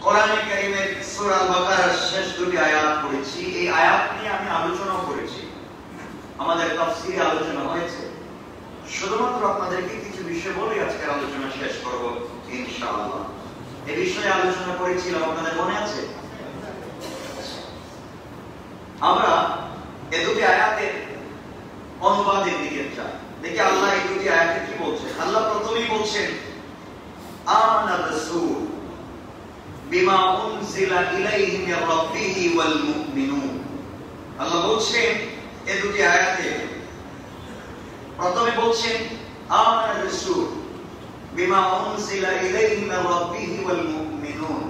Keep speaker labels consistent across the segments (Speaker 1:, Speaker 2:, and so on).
Speaker 1: কোরআনে কারীমের সূরা বাকারার শেষ দুটি আয়াত পড়েছি। এই আয়াত নিয়ে আমি আলোচনা করেছি, আমাদের তাফসীরে আলোচনা হয়েছে। শুধুমাত্র আপনাদেরকে কিছু বিষয় বলে আজকের আলোচনা শেষ করব ইনশাআল্লাহ। এই বিষয়ে আলোচনা করেছিলাম, আপনাদের মনে আছে? আমরা এই দুটি আয়াতের অনুবাদের দিকে যাই, দেখি আল্লাহ এই দুটি আয়াতে কি বলছেন। আল্লাহ প্রথমেই বলছেন আমানা রাসূল বিমা উনজিলা ইলাইহি মির রাব্বিহি ওয়াল মুমিনুন। আল্লাহ বলছেন এই দুটি আয়াতে, প্রথমে বলছেন আমানা রাসূল বিমা উনজিলা ইলাইহি মির রাব্বিহি ওয়াল মুমিনুন।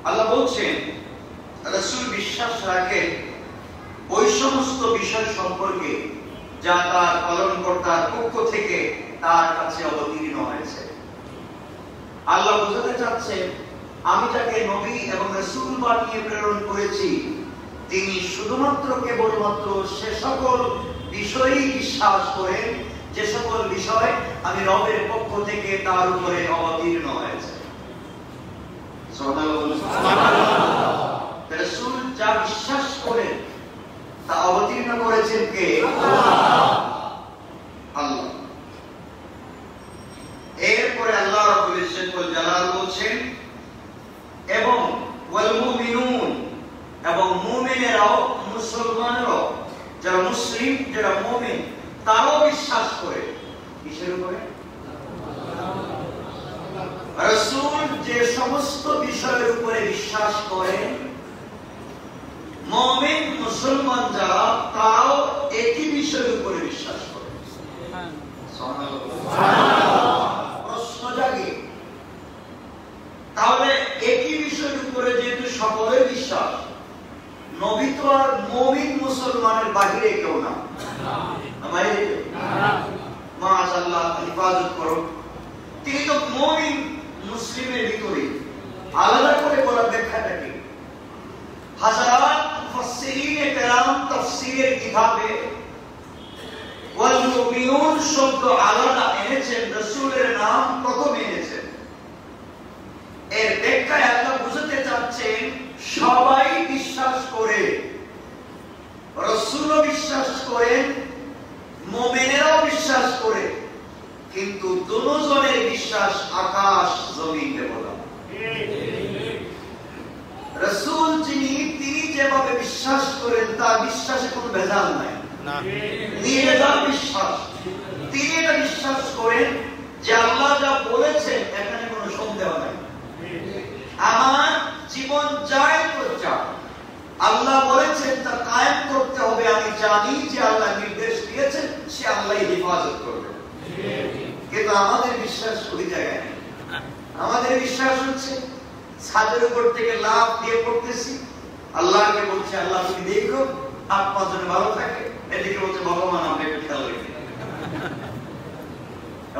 Speaker 1: আল্লাহ বলছেন রাসূল বিশ্বাস রাখে ওই সমস্ত বিষয় সম্পর্কে যা তার পালনকর্তার পক্ষ থেকে তার কাছে অবতীর্ণ হয়েছে। আল্লাহ বোঝাতে চাচ্ছেন আমি যাকে নবী এবং রাসূল বানিয়ে প্রেরণ করেছি তিনি শুধুমাত্র কেবলমাত্র সে সকল বিষয়ই বিশ্বাস করেন যে সকল বিষয় আমি রবের পক্ষ থেকে তার উপরে অবতীর্ণ হয়েছে। সুবহানাল্লাহ। রাসূল যা বিশ্বাস করেন তা অবতীর্ণ করেছেন কে? আল্লাহ। এরপরে আল্লাহ রাব্বুল ইজ্জত ওয়াল জালাল বলছেন এবং ওয়াল মুমিনুন, এবং মুমিনেরাও, মুসলমানরাও, যারা মুসলিম, যারা মুমিন, তারাও বিশ্বাস করে কিসের উপরে? রাসূল যে সমস্ত বিষয়ের উপরে বিশ্বাস করেন, মুমিন মুসলমান যারা তারাও একই বিষয়ের উপরে বিশ্বাস করে। প্রশ্ন জাগে তাহলে একই বিষয়ের উপরে যেহেতু সকলের বিশ্বাস, নবী তো আর মুমিন মুসলমানের বাহিরে কেউ না, মাশাআল্লাহ, হিফাজত করো, তিনি তো মুমিন মুসলিমের ভিতরে। আলাদা করে বলার ব্যাখ্যাটা কি? হাজারাত মুফাসসিরিনে কেরাম তাফসীরের কিতাবে ওয়াল মুমিনুন শব্দ আলাদা এনেছেন, রাসূলের নাম প্রথমে এনেছেন। এর ব্যাখ্যায় আল্লাহ বুঝাতে চাচ্ছেন সবাই বিশ্বাস করে, রাসূলও বিশ্বাস করেন, মুমিনেরাও বিশ্বাস করে, কিন্তু দুজনের বিশ্বাস আকাশ জমিনের বলা। রাসূল যিনি, তিনি যেভাবে বিশ্বাস করেন তার বিশ্বাসে কোনো ভেজাল নাই, নির্ভেজাল বিশ্বাস। তিনি এটা বিশ্বাস করেন যে আল্লাহ যা বলেছেন এখানে কোনো সন্দেহ নাই। আমার জীবন যায় তো যায়, আল্লাহ বলেছেন তা কায়েম করতে হবে। আমি জানি যে আল্লাহ নির্দেশ দিয়েছেন, সে আল্লাহই হেফাজত করবে। কিন্তু আমাদের বিশ্বাস ওই জায়গায় নেই। আমাদের বিশ্বাস হচ্ছে ছাদের উপর থেকে লাফ দিয়ে পড়তেছি, আল্লাহকে বলছে আল্লাহ তুমি দেখো আপনার জন্য ভালো থাকে, এদিকে বলছে ভগবান আমরা একটু খেয়াল রেখে।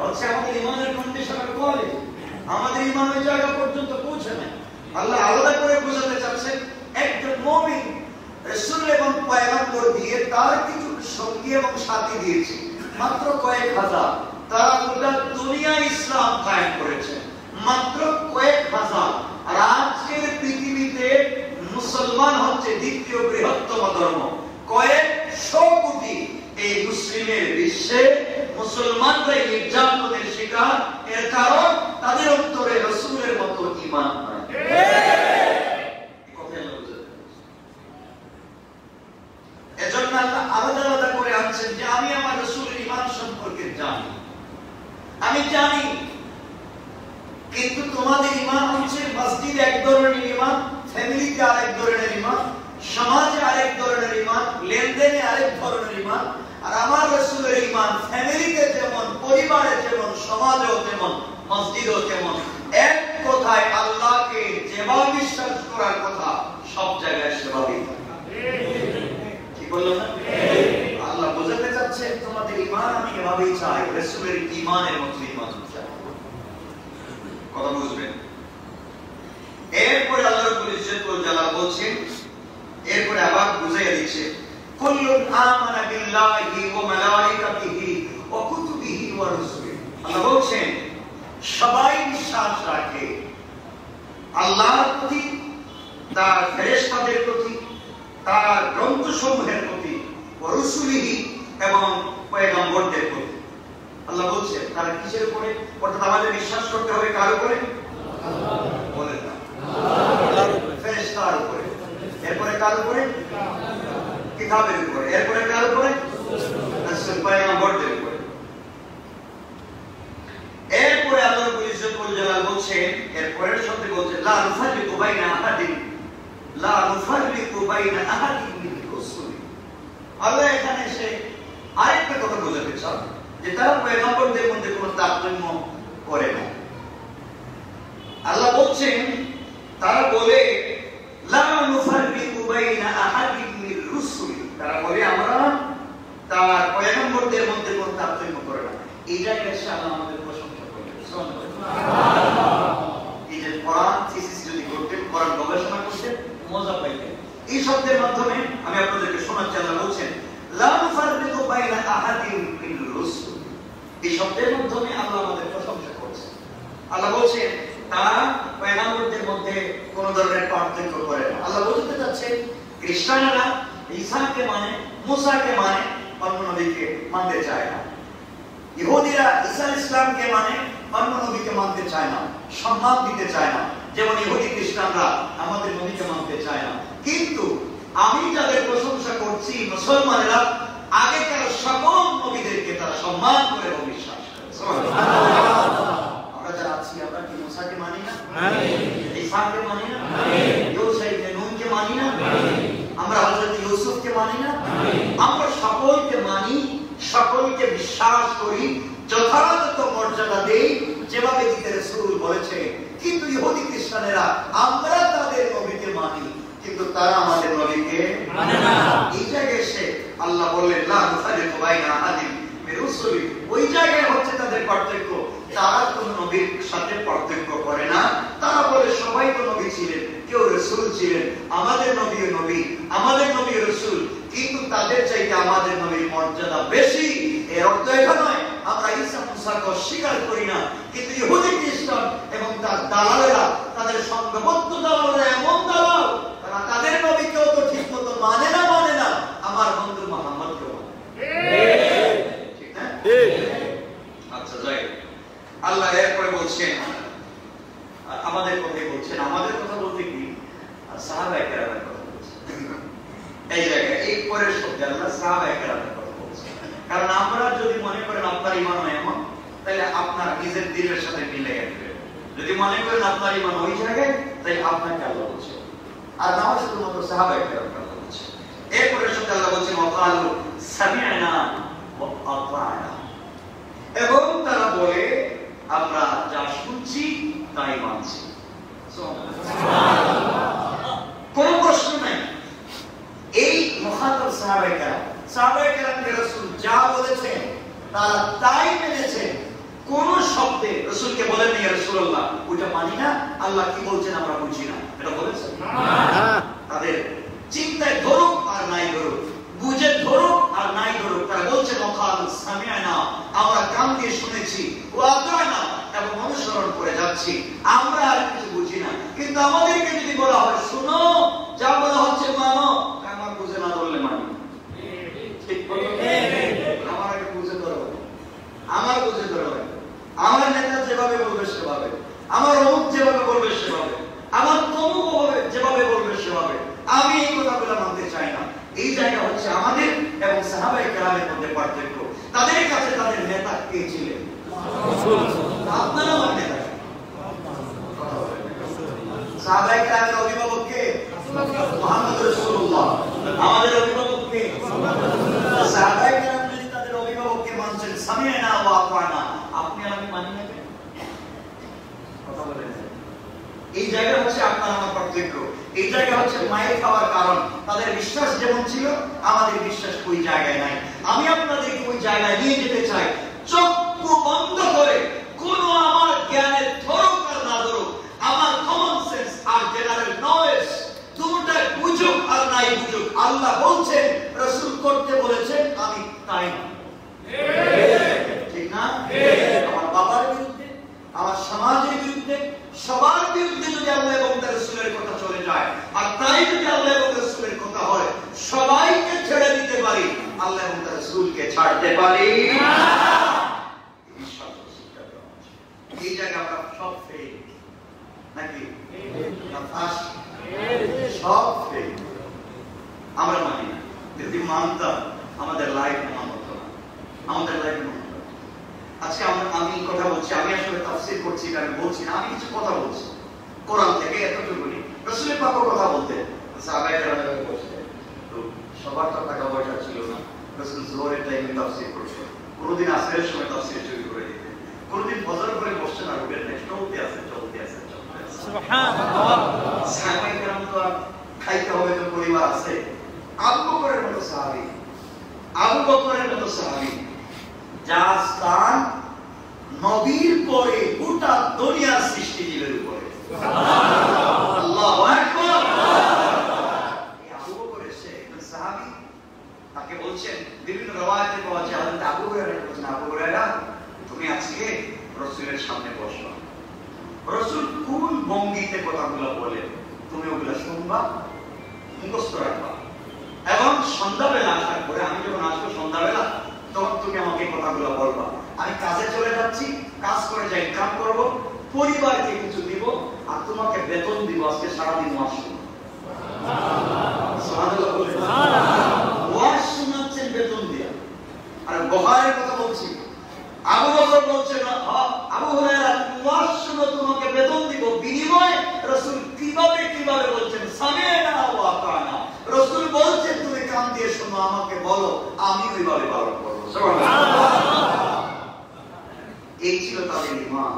Speaker 1: হচ্ছে আমাদের ইমানের কন্ডিশনের কোয়ালিটি, আমাদের ইমান ওই জায়গা পর্যন্ত পৌঁছে নাই। আল্লাহ আলাদা করে বোঝাতে চাচ্ছেন একজন মুমিন রাসূল এবং পয়গম্বর দিয়ে তার কিছু সঙ্গী এবং সাথী দিয়েছে, মাত্র কয়েক হাজার। তারা গোটা দুনিয়া ইসলাম কায়েম করেছে, মাত্র কয়েক হাজার। আর আজকের পৃথিবীতে মুসলমান হচ্ছে দ্বিতীয় বৃহত্তম ধর্ম, কয়েকশো কোটি। এই মুসলিমের বিশ্বে মুসলমানরাই নির্যাতনের শিকার। এর কারণ তাদের অন্তরে রাসূলের মতো ঈমান নাই। এজন্য আল্লাহ আলাদা আলাদা করে আনছেন যে আমি আমার রাসূলের ঈমান সম্পর্কে জানি, আমি জানি, কিন্তু তোমাদের ঈমান হচ্ছে মসজিদে এক ধরনের ঈমান, ফ্যামিলিতে আরেক ধরনের ঈমান, সমাজে আরেক ধরনের ঈমান, লেনদেনে আরেক ধরনের ঈমান। আর আমার রাসূলের ঈমান ফ্যামিলিতে যেমন, পরিবারে যেমন, সমাজেও তেমন, মসজিদেও তেমন। এক কথায় আল্লাহকে যেভাবে বিশ্বাস করার কথা সব জায়গায় সেভাবেই থাকে। কি বললাম না? আল্লাহ বোঝাতে চাচ্ছে তোমাদের ঈমান আমি এভাবেই চাই, রাসূলের ঈমানের মতো ঈমান চাই। কথা বুঝবেন? এরপরে আল্লাহ রাব্বুল ইজ্জত ওয়াল জালাল বলছেন, এরপরে আবার বুঝাইয়া দিচ্ছে কুল্লুন আমানা বিল্লাহি ওয়া মালাইকাতিহি ওয়া কুতুবিহি ওয়া রুসুলিহি। আল্লাহ বলছেন সবাই বিশ্বাস রাখে আল্লাহর প্রতি, তার ফেরেশতাদের প্রতি, তার গ্রন্থসমূহের প্রতি, রাসূলিহি এবং পয়গম্বরদের প্রতি। আল্লাহ বলছেন তারা কিসের উপরে? অর্থাৎ আমাদের বিশ্বাস করতে হবে কার উপরে? বলেন না, ফেরেশতার উপরে। এরপরে কার উপরে? কিতাবের উপরে। এরপরে কার উপরে? রাসূল পয়গম্বরদের উপরে। এরপরে আল্লাহ রাব্বুল জালাল বলছেন, এরপরের শব্দে বলছেন লা নুফাররিকু বাইনা আহাদিন, লা নুফাররিকু বাইনা আহাদিন মিন রাসূলি। আল্লাহ এখানে এসে আরেকটা কথা বোঝাতে চান যে তারা পয়গম্বরদের মধ্যে কোনো তারতম্য করে না। আল্লাহ বলছেন তারা বলে লা নুফাররিকু বাইনা আহাদিন মিন রাসূলি, তারা বলে আমরা তার পয়গম্বরদের মধ্যে কোনো তারতম্য করে না। এই জায়গায় এসে আল্লাহ আমাদের প্রশংসা করলেন। এই যে কোরআন থিসিস যদি করতেন, কোরআন গবেষণা করতেন, মজা পাইতেন। এই শব্দের মাধ্যমে আমি আপনাদেরকে শোনাচ্ছি, আল্লাহ বলছেন লা নুফাররিকু বাইনা আহাদিন মিন রাসূল। এই শব্দের মাধ্যমে আল্লাহ আমাদের প্রশংসা করছেন। আল্লাহ বলছেন তারা পয়গম্বরদের মধ্যে কোন ধরনের পার্থক্য করে না। আল্লাহ বলতে চাচ্ছেন খ্রিস্টানরা ঈসাকে মানে, মুসাকে মানে, অন্য নবীকে মানতে চায় না। ইহুদিরা ঈসা ইসলামকে মানে, অন্য নবীকে মানতে চায় না, সম্মান দিতে চায় না। যেমন ইহুদি খ্রিস্টানরা আমাদের নবীকে মানতে চায় না। কিন্তু আমি যাদের প্রশংসা করছি, মুসলমানেরা আগেকার সকল নবীদেরকে তারা সম্মান করে এবং বিশ্বাস করে। আমরা যারা আছি, আমরা কি মুসাকে মানি না? ঈসাকে মানি না? ইউসা ইবনে নূনকে মানি না? আমরা হযরত ইউসুফকে মানি না? আমরা সকলকে মানি, সকলকে বিশ্বাস করি, যথাযথ মর্যাদা দেই, যেভাবে দিতে রাসূল বলেছে। কিন্তু ইহুদি খ্রিস্টানেরা আমরা তাদের নবীকে মানি, কিন্তু তারা আমাদের নবীকে মানে না। এই জায়গায় এসে আল্লাহ বললেন লা নুফাররিকু বাইনা আহাদিন মির রাসূলি। ওই জায়গায় হচ্ছে তাদের পার্থক্য। তারা কোন নবীর সাথে পার্থক্য করে না। তারা বলে সবাই তো নবী ছিলেন, কেউ রাসূল ছিলেন, আমাদের নবীও নবী, আমাদের নবী রাসূল, কিন্তু তাদের চাইতে আমাদের নবীর মর্যাদা বেশি। এর অর্থ এটা নয় আমরা ঈসা মুসাকে অস্বীকার করি না, কিন্তু ইহুদি খ্রিস্টান এবং তার দালালেরা, তাদের সংঘবদ্ধ দালালেরা এমন দালাল, তারা তাদের নবীকেও তো ঠিক মতো মানে না, আমার বন্ধু মুহাম্মদকেও মানে। ঠিক না? আচ্ছা যাই, আল্লাহ এরপরে বলছেন আমাদের কথাই বলছেন। আমাদের কথা বলতে কি সাহাবায়ে কেরামের কথা বলছেন। এই জায়গায় এই পরের শব্দে আল্লাহ সাহাবায়ে কেরামের কথা বলছেন। কারণ আমরা যদি মনে করেন আপনার ঈমান এমন, তাহলে আপনার নিজের দিলের সাথে মিলে যাবে। যদি মনে করেন আপনার ঈমান ওই জায়গায়, তাহলে আপনাকে আল্লাহ বলছেন। আর না হয় শুধুমাত্র সাহাবায়ে কেরামের কথা বলছেন। এরপরে শব্দে আল্লাহ বলছেন ওয়াকালু সামি'না ওয়া আতা'না, এবং তারা বলে আমরা যা শুনছি তাই মানছি। কোন প্রশ্ন নাই। এই মুখাতাব সাহাবায়ে কেরাম, সাহাবায়ে কেরামকে রাসূল যা বলেছেন তারা তাই মেনেছেন। কোন শব্দে রাসূলকে বলেন না ইয়া রাসূলুল্লাহ ওটা মানি না, আল্লাহ কি বলছেন আমরা বুঝি না, এটা বলেছেন না। তাদের চিন্তায় ধরুক আর নাই ধরুক, বুঝে ধরুক আর নাই ধরুক, তারা বলছেন ওয়াকালু সামি'না, আমরা কান দিয়ে শুনেছি, ওয়া আতা'না, এবং অনুসরণ করে যাচ্ছি, আমরা আর কিছু বুঝি না। কিন্তু আমাদেরকে যদি বলা হয় শুনো, যা বলা হচ্ছে মানো, আমার বুঝে না ধরলে মানি। ঠিক বলো? আমার আগে বুঝে ধরো, আমার বুঝে ধরো, আমার নেতা যেভাবে বলবে সেভাবে, আমার অমুক যেভাবে বলবে সেভাবে, আমার তমুক যেভাবে বলবে সেভাবে, আমি এই কথাগুলো মানতে চাই না। এই জায়গা হচ্ছে আমাদের এবং সাহাবায়ে কেরামের মধ্যে পার্থক্য। তাদের কাছে তাদের নেতা কে ছিলেন? রাসূল। আপনারা আমার নেতা। সাহাবায়ে কেরামের অভিভাবক কে? মুহাম্মদ রাসূলুল্লাহ। আমাদের অভিভাবক কে? সাহাবায়ে কেরাম যদি তাদের অভিভাবককে মানছেন সামি'না ওয়া আতা'না, আপনি আমি মানি না কেন? কথা বলেন। এই জায়গা হচ্ছে আপনার আমার পার্থক্য। এই জায়গা হচ্ছে মায়ের খাওয়ার কারণ। তাদের বিশ্বাস যেমন ছিল, আমাদের বিশ্বাস ওই জায়গায় নাই। আমি আপনাদেরকে ওই জায়গায় নিয়ে যেতে চাই। চক্ষু বন্ধ করে কোন আমার জ্ঞানের ধরুক আর না ধরুক, আমার কমন সেন্স আর জেনারেল নলেজ দুটোটা বুঝুক আর নাই বুঝুক, আল্লাহ বলছেন, রাসূল করতে বলেছেন, আমি তাই না। ঠিক না? আমার বাবার বিরুদ্ধে, আমার সমাজের বিরুদ্ধে, সবার বিরুদ্ধে যদি আল্লাহ এবং তার রাসূলের কথা চলে যায়, আর তাই যদি আল্লাহ এবং রাসূলের কথা হয়, সবাইকে ছেড়ে দিতে পারি, আল্লাহ এবং তার রাসূলকে ছাড়তে পারি না। বিশ্বাস শিক্ষা দেওয়া আছে। এই জায়গায় আমরা সব ফেল নাকি সব ফেল আমরা মানি না। যদি মানতাম আমাদের লাইফ মানা হতো না, আমাদের লাইফ মানা হতো। আজকে আমি কথা বলছি, আমি আসলে তাফসীর করছি, আমি বলছি না, আমি কিছু কথা বলছি কোরআন থেকে এতটুকু রাসূলের পাক কথা বলতে সাহাবায়ে বসে তো সবার তো টাকা পয়সা ছিল না। রাসূল জোহরের টাইমে তাফসীর করছে, কোনদিন আসরের সময় তাফসীর শুরু করে দিতে, কোনদিন ফজর করে বসছেন আর উঠে নেক্সট চলতে আছে সুবহানাল্লাহ। সাহাবায়ে কেরাম তো খাইতে হবে, তো পরিবার আছে। আবু বকরের মতো সাহাবী, আবু বকরের মতো সাহাবী যার স্থান নবীর পরে গোটা দুনিয়ার সৃষ্টিজীবের উপরে। আল্লাহু আকবার। আবু বকর সে একজন সাহাবী, তাকে বলছেন বিভিন্ন রওয়ায়াতে পাওয়া যায়, হযরত আবু হুরায়রা বলেন, আবু হুরায়রা তুমি আজকে রাসূলের সামনে বসো, রাসূল কোন ভঙ্গিতে কথাগুলো বলে তুমি ওগুলো শুনবা, মুখস্থ রাখবা, এবং সন্ধ্যাবেলা আসার পরে, আমি যখন আসবো সন্ধ্যাবেলা, তখন তুমি আমাকে কথাগুলো বলবা। আমি কাজে চলে যাচ্ছি, কাজ করে যাই, কাম করব, পরিবারকে কিছু দিব, আর তোমাকে বেতন দিব আজকে সারাদিন ওয়াজ শুনো। সুবহানাল্লাহ বলে ওয়াজ শোনাচ্ছেন বেতন দিয়া। আর বুখারীর কথা বলছি, আবু বকর বলছে না, আবু হুরায়রা ওয়াজ শুনো, তোমাকে বেতন দিব, বিনিময়ে রাসূল কিভাবে বলছেন, সামি'না ওয়া আতা'না। রাসূল বলছেন তুমি কান দিয়ে শোনো, আমাকে বলো, আমি ওইভাবে পালন করব। এই ছিল তাদের ঈমান,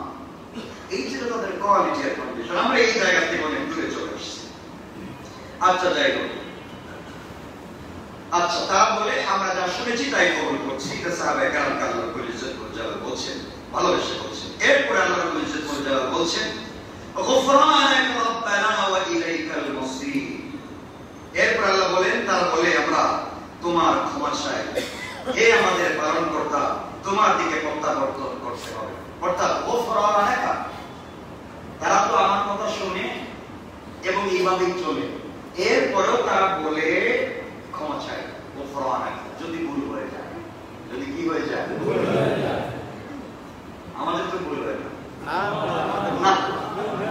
Speaker 1: এই ছিল তাদের কোয়ালিটি আর কন্ডিশন। আমরা এই জায়গা থেকে অনেক দূরে চলে এসেছি। আচ্ছা যাই হোক, আচ্ছা তা বলে আমরা যা শুনেছি তাই কবুল করছি। এটা সাহাবায়ে কেরাম আল্লাহ রাব্বুল ইজ্জত ওয়াল জালাল বলছেন, ভালোবেসে বলছেন। এরপরে আল্লাহ রাব্বুল ইজ্জত ওয়াল জালাল বলছেন, গুফরানাকা রাব্বানা ওয়া ইলাইকাল মাসীর। এরপর আল্লাহ বলেন, তারা বলে আমরা তোমার ক্ষমা চাই, হে আমাদের পালনকর্তা, তোমার দিকে প্রত্যাবর্তন করতে হবে। অর্থাৎ গুফরানাকা, তারা তো আমার কথা শুনে এবং এইভাবেই চলে, এরপরেও তারা বলে ক্ষমা চাই, গুফরানাকা, যদি ভুল হয়ে যায়, যদি কি হয়ে যায়, ভুল হয়ে যায়। আমাদের তো ভুল হয় না, না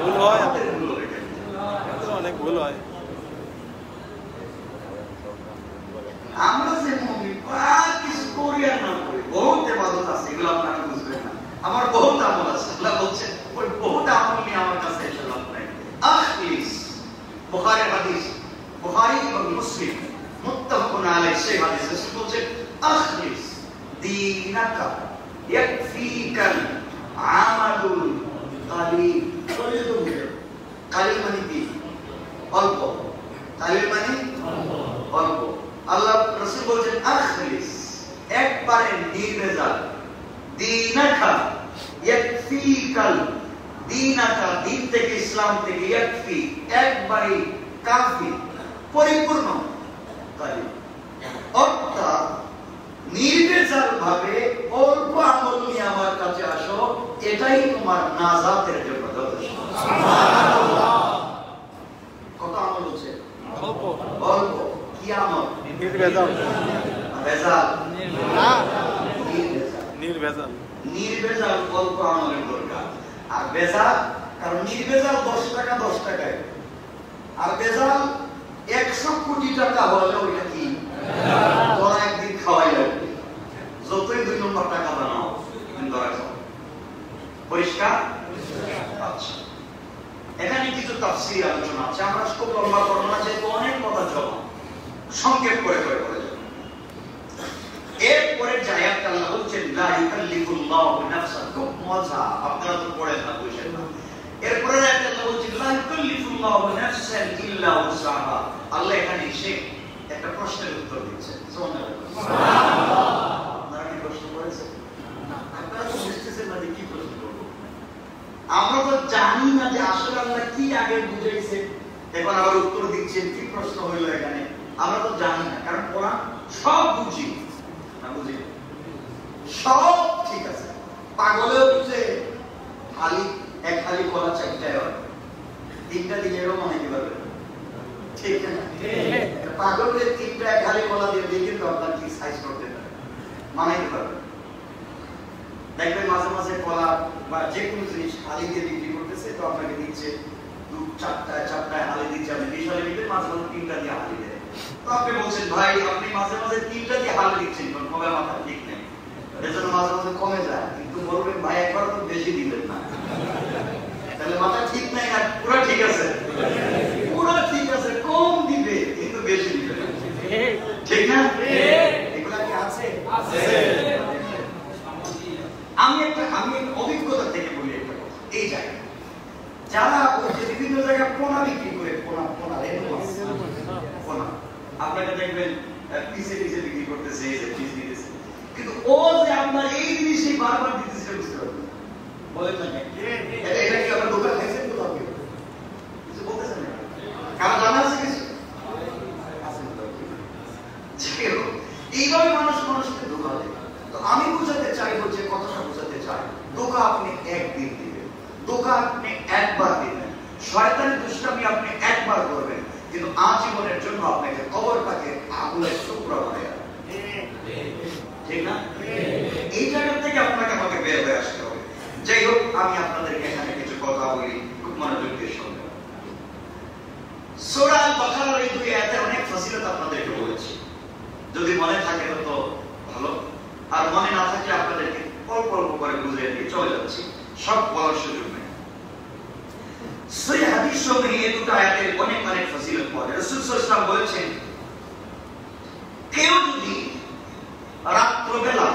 Speaker 1: ভুল হয়, আমাদের ভুল হয়ে যায়, অনেক ভুল হয়। আমরা যে মুমিন কিছু করি আর না করি, বহুত ইবাদত আছে, এগুলো আপনারা বুঝবেন না। আমার বহুত আমল আছে, আল্লাহ বলছেন ওই বহুত আমল নিয়ে আমার কাছে এসে লাভ নাই। আখলিস, বুখারীর হাদিস, বুখারী এবং মুসলিম মুত্তাফাকুন আলাইহি, সেই হাদিস রাসূল বলছেন, আখলিস দীনাকা ইয়াকফিকাল আমালুল কালিল। কালিল মানে কি? অল্প। কালিল মানে অল্প। আল্লাহ রাসূল বলেন আখলিস, একবারে নির্ভেজাল, দীনাকা ইয়াকফিকাল, দীনাকা দিন থেকে, ইসলাম থেকে, ইয়াকফি একবারে কাফি, পরিপূর্ণ, কালিল অর্থাৎ নির্ভেজাল ভাবে অল্প আমল নিয়ে আমার কাছে আসো, এটাই তোমার নাজাতের জন্য যথেষ্ট। সুবহানাল্লাহ। কত আমল হচ্ছে? অল্প। অল্প। কি আমল? নির্ভেজাল। ভেজাল না, নির্ভেজাল। নির্ভেজাল অল্প আমলের দরকার। আর ভেজাল, কারণ নির্ভেজাল 10 টাকা 10 টাকায়, আর ভেজাল 100 কোটি টাকা হলে ওইটা কি? তোরা একদিন খাওয়াই লাগবে, যতই 2 নম্বর টাকা বানাও, ধরা খাও। পরিষ্কার? আচ্ছা, এখানে কিছু তাফসীর আলোচনা আছে, আমরা খুব লম্বা করব না, যেহেতু অনেক কথা জমা, সংক্ষেপ করে করে বলে যাব। এরপরে আয়াতটা আল্লাহ বলছেন, লা ইউকাল্লিফুল্লাহু নাফসান, খুব মজা, আপনারা তো পড়েন না, বুঝেন না। এরপরে আয়াতটা আল্লাহ বলছেন, লা ইউকাল্লিফুল্লাহু নাফসান ইল্লা উসআহা। আল্লাহ এখানে এসে একটা প্রশ্নের উত্তর দিচ্ছেন। সুবহানাল্লাহ। আপনারা কি প্রশ্ন করেছেন? আপনারা তো বুঝতেছেন না যে কি প্রশ্ন করব। আমরা তো জানি না যে আসলে আল্লাহ কি আগে বুঝাইছে, এখন আবার উত্তর দিচ্ছেন, কি প্রশ্ন হইল এখানে, আমরা তো জানি না, কারণ কোরআন সব বুঝি না, বুঝি সব ঠিক আছে, পাগলেও বুঝে, খালি এক হালি কলা চারটায় হয়, 3টা দিনেরও বানাইতে পারবে না, ঠিক না? পাগলের 3টা এক হালি কলা দিয়ে কিন্তু আপনার কি সাইজ করতে পারে, বানাইতে পারবে। দেখবেন মাঝে মাঝে কলা বা যে কোনো জিনিস হালি দিয়ে বিক্রি করতেছে, তো আপনাকে দিচ্ছে 4টায় হালি দিচ্ছে, আপনি 20 হালি দিবেন, মাঝে মাঝে 3টা দিয়ে হালি দেয়। তো আপনি বলছেন ভাই আপনি মাঝে মাঝে 3টা দিয়ে হালি দিচ্ছেন, কবে মাথা ঠিক নেই, এজন্য মাঝে মাঝে কমে যায়। কিন্তু বলবেন ভাই একবার তো বেশি দিবেন না, তাহলে মাথা ঠিক নাই আর পুরো ঠিক আছে? পুরো ঠিক আছে, কম দিবে কিন্তু বেশি দিবে না, ঠিক না? এগুলা কি আছে? আছে। আমি অভিজ্ঞতা থেকে বলি একটা কথা, এই জায়গায় যারা বিভিন্ন জায়গায় পোনা বিক্রি করে, পোনা আপনাকে দেখবেন পিসে বিক্রি করতেছে, পিস দিতেছে, কিন্তু ও যে আপনার এই জিনিসই বারবার দিতেছে বুঝতে পারবেন, বলেন না এটা কি আপনার দোকান খাইছেন? কোথাও কিছু বলতেছেন না, কারণ জানা আছে কিছু এইভাবে মানুষকে ধোকা দেয়। তো আমি বুঝাতে চাই, হচ্ছে কথাটা বুঝাতে চাই, ধোকা আপনি একদিন দিবেন, ধোকা আপনি একবার দিবেন, শয়তানি দুষ্টামি আপনি একবার করবেন, কিন্তু আজীবনের জন্য আপনাকে কবরটাকে আগুনের টুকরা বানায়, ঠিক না? এই জায়গা থেকে আপনাকে আমাকে বের হয়ে আসতে হবে। যাই হোক, আমি আপনাদেরকে এখানে কিছু কথা বলি, খুব মনোযোগ দিয়ে শুনবেন। সূরা আল-বাকারার এই 2 আয়াতে অনেক ফজিলত আপনাদেরকে বলেছি, যদি মনে থাকে তো ভালো, আর মনে না থাকলে আপনাদেরকে অল্প অল্প করে বুঝিয়ে দিয়ে চলে যাচ্ছি, সব বলার সুযোগ নেই। সহিহ হাদিস সমূহে এই 2 আয়াতের অনেক ফজিলত পাওয়া যায়। রাসূল সাল্লাল্লাহু আলাইহি ওয়াসাল্লাম বলেছেন, কেউ যদি রাত্রবেলা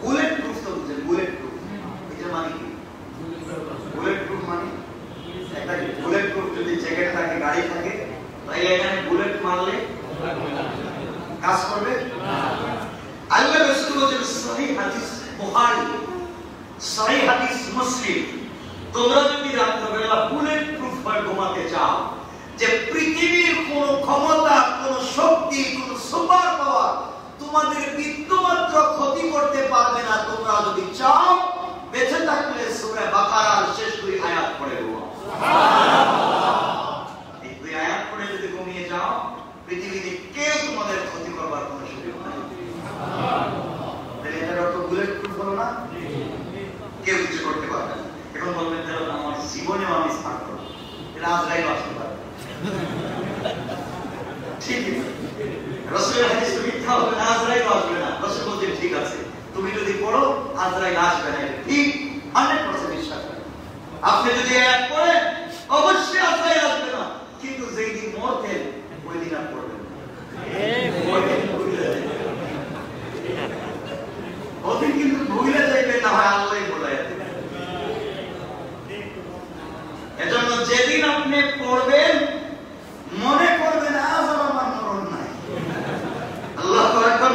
Speaker 1: বুলেট প্রুফ, তো বুঝেন বুলেট প্রুফ, এটা মানে কি? বুলেট প্রুফ মানে একটা বুলেট প্রুফ যদি জ্যাকেট থাকে, গাড়ি থাকে, তাহলে এখানে বুলেট মারলে কাজ করবে না। আল্লাহ রাসূল বলেছেন, সহিহ হাদিস বুখারী, সহিহ হাদিস মুসলিম, তোমরা যদি রাত্রবেলা বুলেট প্রুফ হয়ে ঘুমাতে চাও, যে পৃথিবীর কোন ক্ষমতা, কোন শক্তি, কোন সুপার পাওয়ার তোমাদের বিন্দুমাত্র ক্ষতি করতে পারবে না, তোমরা যদি চাও বেঁচে থাকলে সূরা বাকারার শেষ 2 আয়াত পড়ে ঘুমাও, এই 2 আয়াত পড়ে যদি ঘুমিয়ে যাও, পৃথিবীতে কেউ তোমাদের ক্ষতি করবার কোনো সুযোগ নাই। তাহলে এটার অর্থ বুলেট প্রুফ হলো না, কেউ কিছু করতে পারবে না। এখন বলবেন তাহলে আমার জীবনেও আমি স্মার্ট করবো, এটা আজরাইল আসতে পারবে, ঠিক না? রাসূলের হাদিস মিথ্যা হবে না, আজরাইল আসবে না। রাসূল বলেন ঠিক আছে, তুমি যদি পড়ো আজরাইল আসবে না, ঠিক 100% বিশ্বাস করেন। আপনি যদি আয়াত পড়েন অবশ্যই আজরাইল আসবে না, কিন্তু যেই দিন মরতেন ওই দিন আর পড়বেন না, ওদিন কিন্তু ভুলে যাইবেন না, হয় আল্লাহই বলায় দেবেন। এজন্য যেদিন আপনি পড়বেন মনে করবেন আজ আমার মরণ নাই, আল্লাহু আকবার,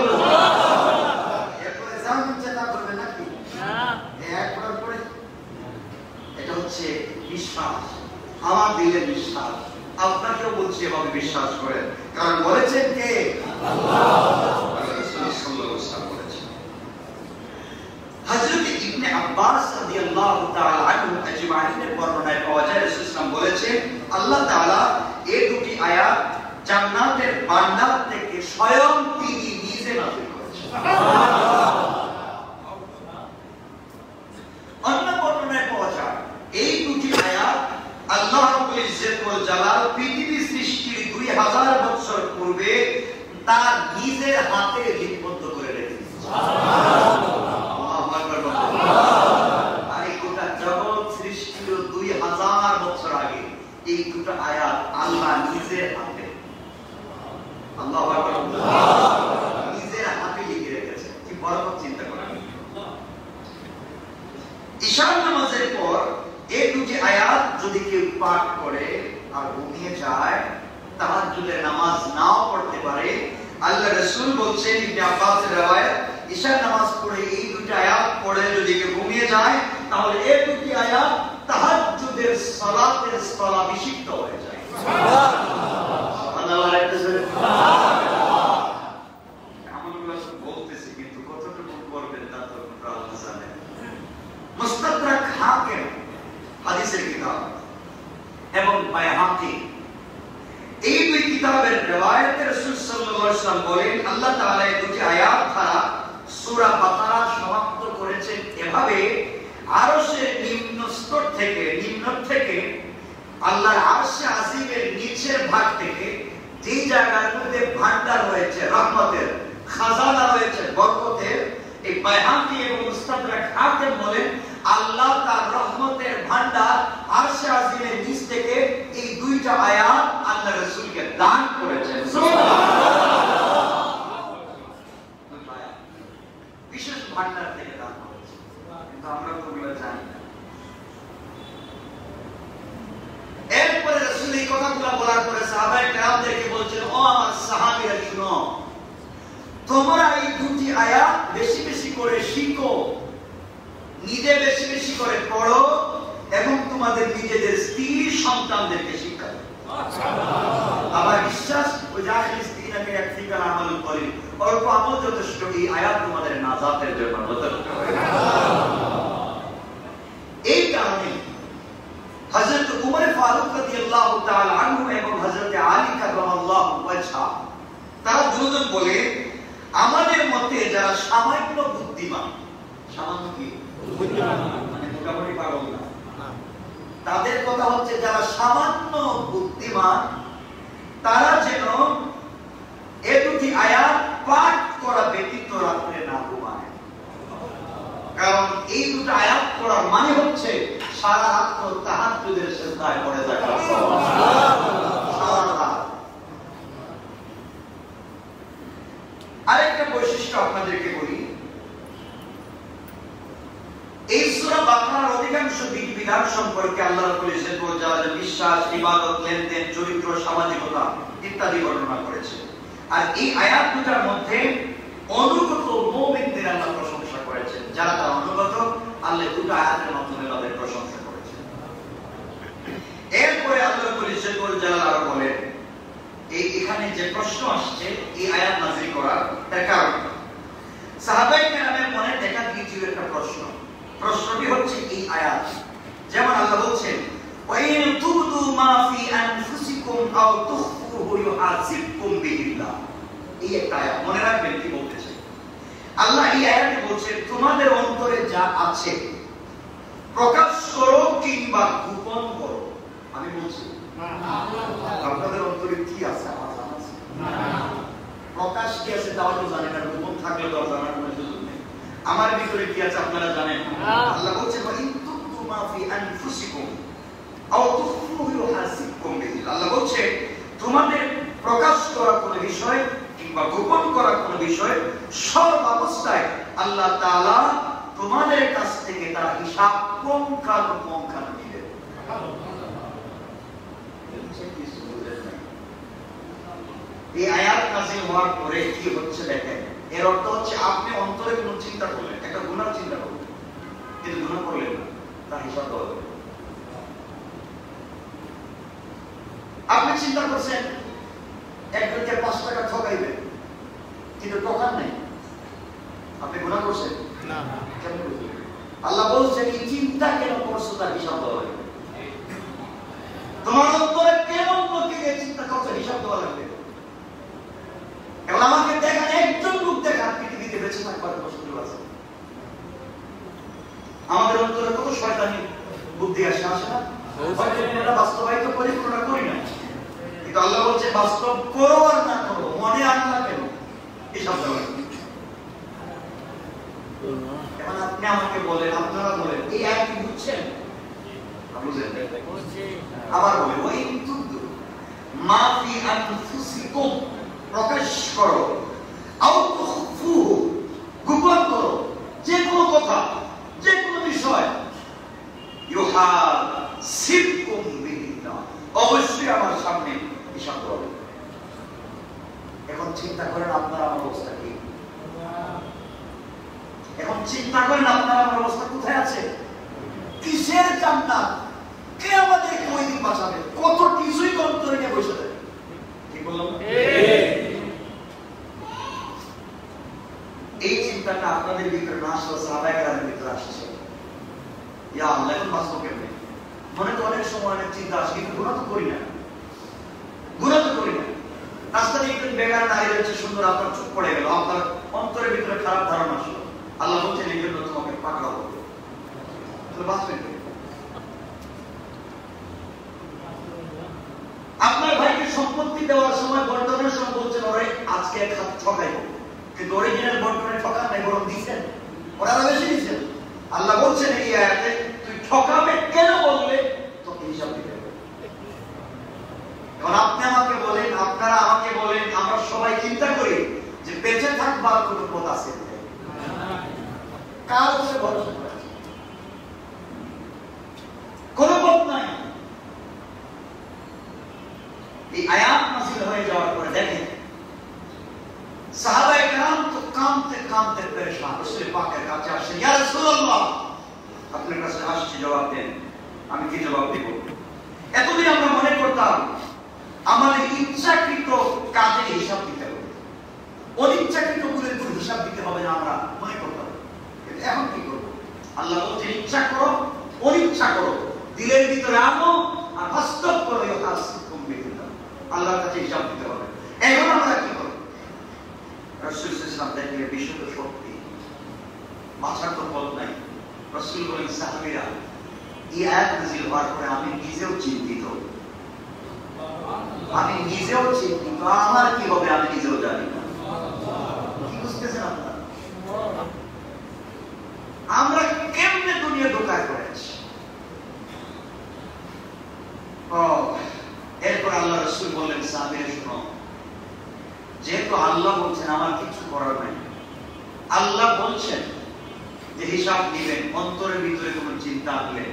Speaker 1: এরপরে জান চিন্তা করবেন নাকি একবার পরে। এটা হচ্ছে বিশ্বাস, আমার দিলের বিশ্বাস। আপনাকেও বলছি এভাবে বিশ্বাস করেন, কারণ বলেছেন কে? আল্লাহ, রাসূল সাল্লাল্লাহু আলাইহি ওয়াসাল্লাম বলেছেন। হযরত ইবনে আব্বাস রাদিয়াল্লাহু তাআলা আনহু আজমাইনের বর্ণনায় পাওয়া যায়, রাসূল সাল্লাল্লাহু আলাইহি ওয়াসাল্লাম বলেছেন, আল্লাহ তাআলা এই 2টি আয়াত জান্নাতের বান্দার থেকে স্বয়ং তিনি নিজে নাযিল করেছেন। অন্য বর্ণনায় পাওয়া যায় এই 2টি আয়াত আল্লাহ রাব্বুল ইজ্জত ওয়াল জালাল পৃথিবী সৃষ্টির 2000 বছর পূর্বে তার নিজের হাতে লিপিবদ্ধ করে রেখেছেন। সুবহানাল্লাহ, আল্লাহু আকবার। আর এই গোটা জগৎ সৃষ্টির 2000 বছর আগে এই 2টা আয়াত আল্লাহ নিজের হাতে, আল্লাহু আকবার, নিজের হাতে লিখে রেখেছেন। কি বরকত চিন্তা করেন। ঈশার নামাজের পর এই 2টি আয়াত যদি কেউ পাঠ করে আর ঘুমিয়ে যায়, তাহাজ্জুদের নামাজ নাও পড়তে পারে, আল্লাহ রাসূল বলছেন, ইবনে আব্বাসের riwayat, ঈশার নামাজ পড়ে এই 2টি আয়াত পড়ে যদি কেউ ঘুমিয়ে যায়, তাহলে এই 2টি আয়াত তাহাজ্জুদের সালাতের স্থলাভিষিক্ত হয়ে যায়। সুবহানাল্লাহ, সুবহানাল্লাহ। আমলগুলো বলতেছি, কিন্তু কতটুকু করবেন তা তো আল্লাহ জানেন। মুস্তাদরাক হাকিম রিওয়ায়াতে রাসূল সাল্লাল্লাহু আলাইহি ওয়াসাল্লাম বলেন আল্লাহ তাআলা এই দুটি আয়াত দ্বারা সূরা বাকারা সমাপ্ত করেছেন এভাবে আরশের নিম্ন স্তর থেকে আল্লাহর আরশে আজিমের নিচের ভাগ থেকে যে জায়গার মধ্যে ভান্ডার রয়েছে রহমতের খাজানা রয়েছে বরকতের এই বাইহাকি এবং মুস্তাদরাক হাকিম বলেন আল্লাহ তার রহমতের ভান্ডার আরশে আজিমের নিচ থেকে এই দুইটা আয়াত আল্লাহ রাসূলকে দান করেছেন সুবহানাল্লাহ বিশেষ ভান্ডার থেকে দান করেছেন কিন্তু আমরা তো ওগুলো জানি না এরপরে রাসূল এই কথাগুলো বলার পরে সাহাবায়ে কেরামদেরকে বলছেন ও আমার সাহাবীরা শুনো তোমরা এই দুটি আয়াত বেশি বেশি করে শিখো নিজে বেশি বেশি করে পড়ো এবং তোমাদের নিজেদের স্ত্রী সন্তানদেরকে শিক্ষা দাও আমার বিশ্বাস ওই জাহিল স্ত্রীকে একদিকে আমল করি অল্প আমল যথেষ্ট এই আয়াত তোমাদের নাজাতের জন্য যথেষ্ট এই কারণে হযরত উমর ফারুক রাদিয়াল্লাহু তাআলা আনহু এবং হযরত আলী কারামাল্লাহু ওয়াজহা তারা দুজন বলে আমাদের মতে যারা সামান্য বুদ্ধিমান সামান্য কি বুদ্ধিমান মানে মোটামুটি পাগল না তাদের কথা হচ্ছে যারা সামান্য বুদ্ধিমান তারা যেন এই দুটি আয়াত পাঠ করা ব্যতীত রাত্রে না ঘুমায় কারণ এই দুটো আয়াত পড়ার মানে হচ্ছে সারা রাত তাহাজ্জুদের সিজদায় পড়ে থাকা সারা রাত আরেকটা বৈশিষ্ট্য আপনাদেরকে বলি এই সূরা বাকারার অধিকাংশ বিধিবিধান সম্পর্কে আল্লাহ রাব্বুল ইজ্জত ওয়া জালাল বিশ্বাস ইবাদত লেনদেন চরিত্র সামাজিকতা ইত্যাদি বর্ণনা করেছে আর এই আয়াত দুটার মধ্যে অনুগত মুমিনদের আল্লাহ প্রশংসা করেছেন যারা তার অনুগত আল্লাহ দুটো আয়াতের মাধ্যমে তাদের প্রশংসা করেছেন এরপরে আল্লাহ রাব্বুল ইজ্জত ওয়া জালাল আরো বলেন এখানে যে প্রশ্ন আসছে এই আয়াত নাযিল করার তার কারণ সাহাবায়ে কেরামের মনে দেখা দিয়েছিল একটা প্রশ্নটি হচ্ছে এই আয়াত যেমন আল্লাহ বলছেন ওয়াইন তুবদু মা ফি আনফুসিকুম আও তুখফুহু ইউহাসিবকুম বিহিল্লাহ এই একটা আয়াত মনে রাখবেন কি বলতেছে আল্লাহ এই আয়াতে বলছেন তোমাদের অন্তরে যা আছে প্রকাশ করো কিংবা গোপন করো আমি বলছি আপনাদের অন্তরে কি আছে আমার জানা আছে প্রকাশ কি আছে তাও তো জানেন না গোপন থাকলে তো জানার কোনো সুযোগ নেই আমার ভিতরে কি আছে আপনারা জানেন আল্লাহ বলছেন ওয়া ইন তুবদু মা ফি আনফুসিকুম আও তুখফুহু ইউহাসিবকুম বিহিল্লাহ আল্লাহ বলছেন তোমাদের প্রকাশ করা কোনো বিষয় কিংবা গোপন করা কোনো বিষয় সব অবস্থায় আল্লাহ তাআলা তোমাদের কাছ থেকে তার হিসাব পুঙ্খানুপুঙ্খানু নেবেন এই আয়াত নাযিল হওয়ার পরে কি হচ্ছে দেখেন এর অর্থ হচ্ছে আপনি অন্তরে কোনো চিন্তা করলেন একটা গুনাহ চিন্তা করলেন কিন্তু গুনাহ করলেন না তার হিসাব দেওয়া হবে আপনি চিন্তা করছেন একজনকে 5 টাকা ঠকাইবেন কিন্তু ঠকান নাই আপনি গুনাহ করছেন না কেন করছেন আল্লাহ বলছেন এই চিন্তা কেন করছো তার হিসাব দেওয়া হবে তোমার অন্তরে কেমন লোককে এই চিন্তা করছো হিসাব দেওয়া লাগবে এখন আমাকে দেখেন একজন লোক দেখান পৃথিবীতে বেঁচে থাকবার কোনো সুযোগ আছে আমাদের অন্তরে কত শয়তানি বুদ্ধি আসে না হয়তো বাস্তবায়িত করি কোনটা করি না কিন্তু আল্লাহ বলছে বাস্তব করো আর না করো মনে আন না কেন এই শব্দ এখন আপনি আমাকে বলেন আপনারা বলেন এই আয়াত কি বুঝছেন বুঝেন আবার বলেন ওয়া ইন তুবদু মা ফি আনফুসিকুম প্রকাশ করো আও তুখফুহু গোপন করো যে কোনো কথা যে কোনো বিষয় ইউহাসিবকুম বিহিল্লাহ অবশ্যই আমার সামনে হিসাব হবে এখন চিন্তা করেন আপনার আমার অবস্থা কি এখন চিন্তা করেন আপনার আমার অবস্থা কোথায় আছে কিসের জান্নাত কে আমাদের কোই দিন বাঁচাবে কত কিছুই অন্তরে নিয়ে বসে থাকে ঠিক বললাম এই চিন্তাটা আপনাদের ভিতরে না আসলে সাহাবায়ে কেরামের ভিতরে আসছে ইয়া আল্লাহ এখন বাঁচবো কেমনে মনে তো অনেক সময় অনেক চিন্তা আসে কিন্তু গুনাহ তো করি না রাস্তা দিয়ে একজন বেকার দাঁড়িয়ে রয়েছে, সুন্দর, আপনার চোখ পড়ে গেল, আপনার অন্তরের ভিতরে খারাপ ধারণা আসলো, আল্লাহ বলছেন এই জন্য তোমাকে পাকড়াবো। বাঁচবেন? আপনার ভাইকে সম্পত্তি দেওয়ার সময় বন্টনের সময় বলছেন ওরে আজকে এক হাত ঠকাইব, কিন্তু অরিজিনাল বন্টনে ঠকান নাই, বরং দিচ্ছেন, ওরা আরো বেশি দিচ্ছেন। আল্লাহ বলছেন এই আয়াতে তুই ঠকাবে কেন বললে তোকে হিসাব দিতে হবে। এখন আপনি আমাকে বলেন, আপনারা আমাকে বলেন, আমরা সবাই চিন্তা করি যে বেঁচে থাকবার কোনো পথ আছে? কার উপরে ভরসা করা আছে? কোনো পথ নাই। এই আয়াত নাযিল হয়ে যাওয়ার পরে দেখেন সাহাবায়ে কেরাম তো কাঁদতে কাঁদতে পেরেশান, রাসূল পাকের কাছে আসেন, ইয়া রাসূলুল্লাহ আপনার কাছে আসছি, জবাব দেন। আমি কি জবাব দেব? এতদিন আমরা মনে করতাম আমাদের ইচ্ছাকৃত কাজের হিসাব দিতে হবে, অনিচ্ছাকৃত গুলোর কোনো হিসাব দিতে হবে না, আমরা মনে করতাম। এখন কি করব? আল্লাহ বলছে ইচ্ছা করো, অনিচ্ছা করো, দিলের ভিতরে আনো আর বাস্তব করো, আল্লাহর কাছে হিসাব দিতে হবে। এখন আমরা কি করব? রাসূল সাল্লাল্লাহু আলাইহি ওয়াসাল্লাম বিশুদ্ধ শক্তি, বাঁচার তো পথ নাই। রাসূল বলেন সাহাবীরা এই আয়াত নাযিল হওয়ার পরে আমি নিজেও চিন্তিত, আমার কি হবে আমি নিজেও জানি না। কি বুঝতেছেন আপনারা? আমরা কেমনে দুনিয়া ধোঁকায় পড়েছি। এরপর আল্লাহ রাসূল বললেন সাহাবীরা শুনো, যেহেতু আল্লাহ বলছেন আমার কিছু করার নাই, আল্লাহ বলছেন যে হিসাব দিবেন, অন্তরের ভিতরে কোনো চিন্তা আসলে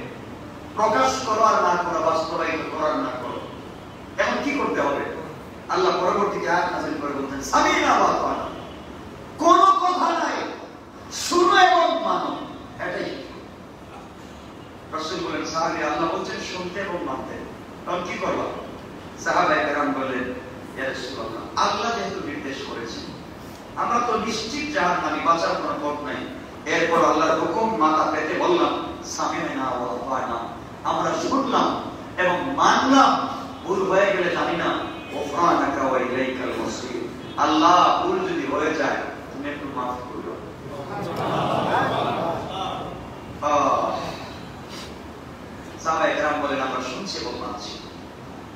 Speaker 1: প্রকাশ করো আর না করো, বাস্তবায়িত করার না করো, এখন কি করতে হবে? আল্লাহ পরবর্তীতে আয়াত নাযিল করে বলছেন সামিনা ওয়া আতানা, কোনো কথা নাই, শুনো এবং মানো, এটাই। রাসূল বলেন সাহাবী আল্লাহ বলছেন শুনতে এবং মানতে, তখন কি করবা? সাহাবায়ে কেরাম বললেন ইয়া রাসূলুল্লাহ আল্লাহ যেহেতু নির্দেশ করেছেন, আমরা তো নিশ্চিত জাহান্নামী, বাঁচার কোনো পথ নাই। এরপর আল্লাহর হুকুম মাথা পেতে বললাম সামিনা ওয়া আতানা, আমরা শুনলাম এবং মানলাম, ভুল হয়ে গেলে জানি না, ওফরানাকা ওয়া ইলাইকাল মাসির, আল্লাহ ভুল যদি হয়ে যায় তুমি একটু মাফ করো। সাহাবায়ে কেরাম বলেন আমরা শুনছি এবং মানছি।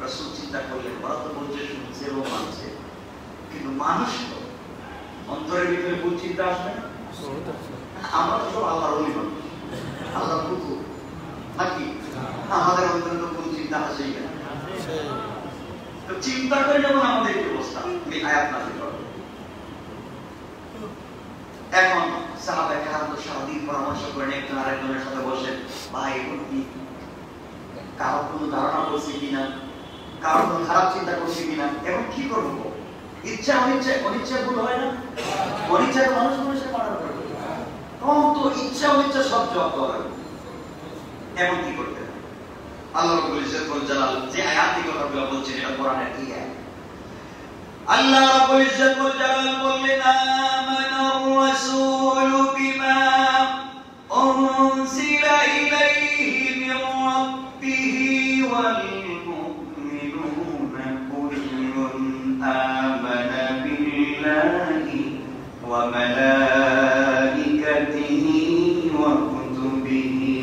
Speaker 1: রাসূল চিন্তা করলেন ওরা তো বলছে শুনছে এবং মানছে, কিন্তু মানুষ তো অন্তরের ভিতরে ভুল চিন্তা আসবে না? আমরা তো সব আল্লাহর ওলি মানুষ, আল্লাহর কুকুর নাকি? আমাদের অন্তরে তো ভুল চিন্তা আসেই না। তো চিন্তা করে যেমন আমাদের কি অবস্থা, এই আয়াত নাযিল হলো। এখন সাহাবায়ে কেরাম তো সারাদিন পরামর্শ করেন, একজন আরেকজনের সাথে বসেন, ভাই এখন কি কারো কোনো ধারণা করছে কিনা, কারো কোনো খারাপ চিন্তা করছে কিনা, এখন কি করবো? ইচ্ছা অনিচ্ছা ভুল হয় না? অনিচ্ছা মানুষ মানুষের মারার করে, তখন তো ইচ্ছা অনিচ্ছা সব জবাব দেওয়া। এখন কি করতে হবে? আল্লাহ রাব্বুল ইজ্জত ওয়াল জালাল যে আয়াত এই কথাগুলো বলছেন, এটা কোরআনের কি আয়াত? আল্লাহ রাব্বুল ইজ্জত ওয়াল জালাল বললেন আমানার রাসূলু বিমা উনজিলা ইলাইহি মির রাব্বিহি ওয়াল মুমিনুনা কুল্লুন আমানা বিল্লাহি ওয়া মালাইকাতিহি ওয়া কুতুবিহি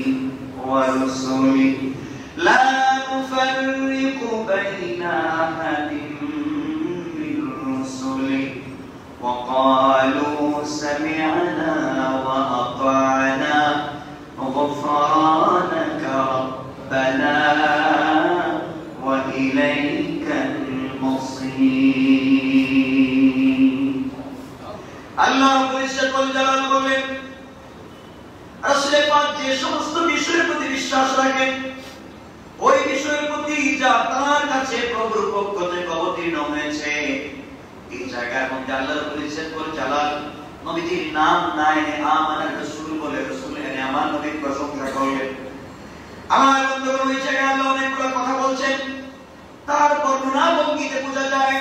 Speaker 1: ওয়া রুসুলিহি লা নুফাররিকু বাইনা আহাদিন মির রুসুলিহি ওয়া ক্বালু সামি'না ওয়া আতা'না গুফরানাকা রাব্বানা ওয়া ইলাইকাল মাসীর। আল্লাহ রাব্বুল ইজ্জত ওয়াল জালাল বলেন রাসূল পাক যে সমস্ত বিষয়ের প্রতি বিশ্বাস রাখেন, ওই বিষয়ের প্রতি যা তার কাছে প্রভুর পক্ষ থেকে অবতীর্ণ হয়েছে, এই জায়গার মধ্যে আল্লাহ রাব্বুল ইজ্জত ওয়াল জালাল নবীজির নাম নাই আমানার রাসূল বলে, রাসূল এনে আমার নবীর প্রশংসা করলেন। আমার বন্ধুগণ, ওই জায়গায় আল্লাহ অনেকগুলো কথা বলছেন, তার বর্ণনা ভঙ্গিতে বোঝা যায়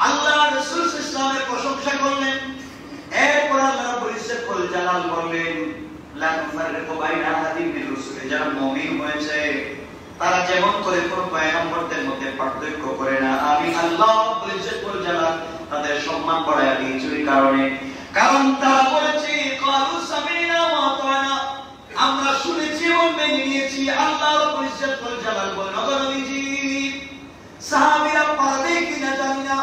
Speaker 1: আল্লাহ রাসূল সাল্লাল্লাহু আলাইহি ওয়াসাল্লামের প্রশংসা করলেন। এরপর আল্লাহ রাব্বুল ইজ্জত ওয়াল জালাল বললেন লা নুফাররিকু বাইনা আহাদিন মির রুসুলি, যারা মুমিন হয়েছে তারা যেমন করে কোন পয়গম্বরদের মধ্যে পার্থক্য করে না, আমি আল্লাহ রাব্বুল ইজ্জত ওয়াল তাদের সম্মান বাড়ায় দিয়েছি ওই কারণে, কারণ তারা বলেছে ক্বালু সামি'না ওয়া আতা'না, আমরা শুনেছি এবং মেনে নিয়েছি। আল্লাহ রাব্বুল ইজ্জত ওয়াল জালাল বলেন, ওগো নবীজি সাহাবীরা পারবে কিনা জানি না,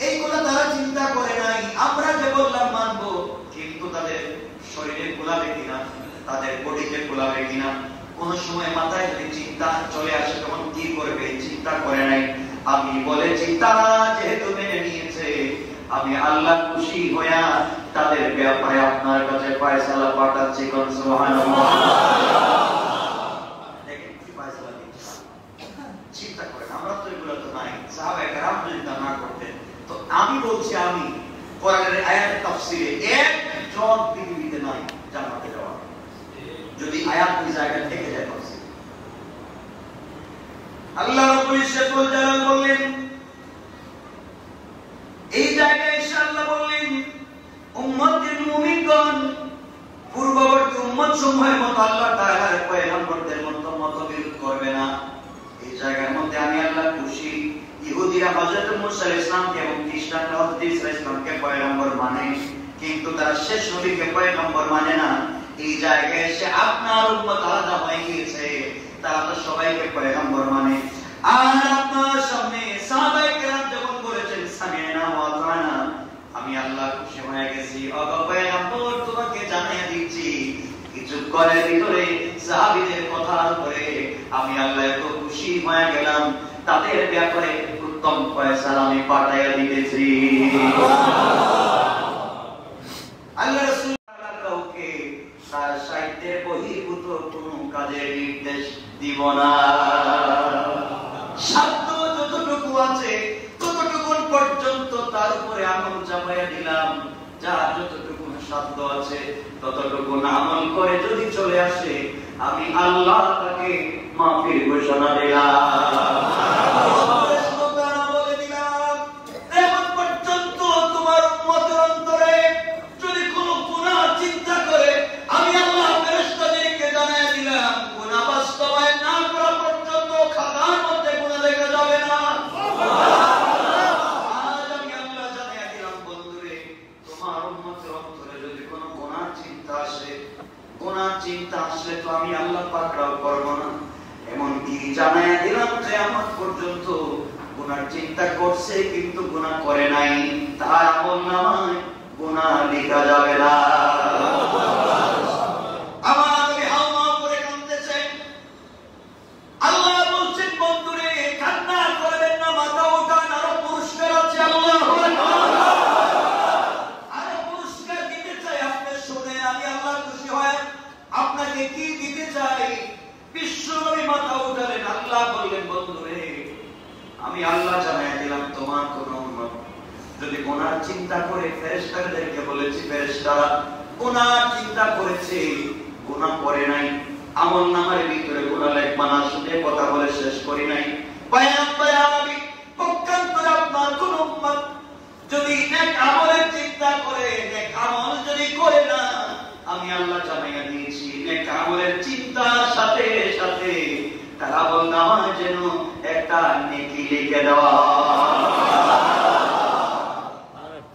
Speaker 1: এইগুলো তারা চিন্তা করে নাই। আমরা যে বললাম মানবো, কিন্তু তাদের শরীরে গোলাবে কিনা, তাদের বডিতে গোলাবে কিনা, কোন সময় মাথায় যদি চিন্তা চলে আসে তখন কি করবে চিন্তা করে নাই। আমি বলেছি তারা যেহেতু মেনে নিয়েছে, আমি আল্লাহ খুশি হইয়া তাদের ব্যাপারে আপনার কাছে ফয়সালা পাঠাচ্ছি। কোন সুবহানাল্লাহ। দেখেন কি ফয়সালা দিচ্ছে, চিন্তা করেন। আমরা তো এগুলো তো নাই, সাহাবায়ে কেরাম যদি না করতেন। তো আমি বলছি, আমি কোরআনের আয়াত তাফসীরে একজন পৃথিবীতে নাই জান্নাতে যাওয়া, যদি আয়াত ওই জায়গায় থেকে যায়। আল্লাহ রাব্বুল ইজ্জত ওয়াল জালাল বললেন, এই জায়গায় ইনশাআল্লাহ বললেন উম্মতের মুমিনগণ পূর্ববর্তী উম্মত সমূহের মতো আল্লাহ তাআলার পয়গম্বরদের মতবিরোধ করবে না। এই জায়গার মধ্যে আমি আল্লাহ খুশি। ইহুদিরা হযরত মুসা আলাইহিস সালামকে এবং খ্রিস্টানরা হযরত ঈসা আলাইহিস সালামকে পয়গম্বর মানে, কিন্তু তারা শেষ নবীকে পয়গম্বর মানে না। এই জায়গায় এসে আপনার উম্মত আলাদা হয়ে গিয়েছে, তারা তো সবাইকে পয়গম্বর মানে। আর আপনার সামনে সাহাবায়ে কেরাম যখন বলেছেন সামি'না ওয়া আতা'না, আমি আল্লাহ খুশি হয়ে গেছি। ওগো পয়গম্বর তোমাকে জানিয়ে দিচ্ছি, কিছু করার ভিতরে সাহাবীদের কথার উপরে আমি আল্লাহ এত খুশি হয়ে গেলাম, তাদের ব্যাপারে উত্তম ফয়সালা আমি পাঠাইয়া দিতেছি। আল্লাহ রাসূল কাউকে তার সাহিত্যের বহির্ভূত কোনো কাজের নির্দেশ দিব না। সাধ্য যতটুকু আছে ততটুকু পর্যন্ত তার উপরে আমল চাপাইয়া দিলাম। যার যতটুকু সাধ্য আছে ততটুকু আমল করে যদি চলে আসে, আমি আল্লাহ তাকে মাফির ঘোষণা দিলাম। চিন্তা আসলে তো আমি আল্লাহ পাকড়াও করব না। এমনকি জানাইয়া দিলাম যে আমার পর্যন্ত গুনার চিন্তা করছে কিন্তু গুনাহ করে নাই, তার আমলনামায় গুনাহ লেখা যাবে না। আমার নবী হাওয়া করে কাঁদতেছেন। আল্লাহ বলছেন বন্ধুরে কান্না করবেন না, মাথা উঠান, আরো পুরস্কার আছে। আল্লাহু আকবার। আরো পুরস্কার দিতে চাই, আপনি শুনে আমি আল্লাহ খুশি হয় আপনাকে কি দিতে চাই। বিশ্বনবী মাথা উঠালেন, আল্লাহ বললেন বন্ধুরে আমি আল্লাহ জানাই দিলাম তোমার কোন উম্মত যদি গুনাহ চিন্তা করে, ফেরেশতাদেরকে বলেছি ফেরেশতারা গুনাহ চিন্তা করেছে, গুনাহ করে নাই, আমলনামার ভিতরে গুনাহ লেখা না, শুনে কথা বলে শেষ করি নাই। পয়গম্বর আরবি পক্ষান্তরে আপনার কোন উম্মত যদি নেক আমলের চিন্তা করে, নেক আমল যদি করে না, আমি আল্লাহ জানাইয়া দিয়েছি নেক আমলের চিন্তার সাথে সাথে তার আমলনামায় যেন একটা নেকি লিখে দেওয়া।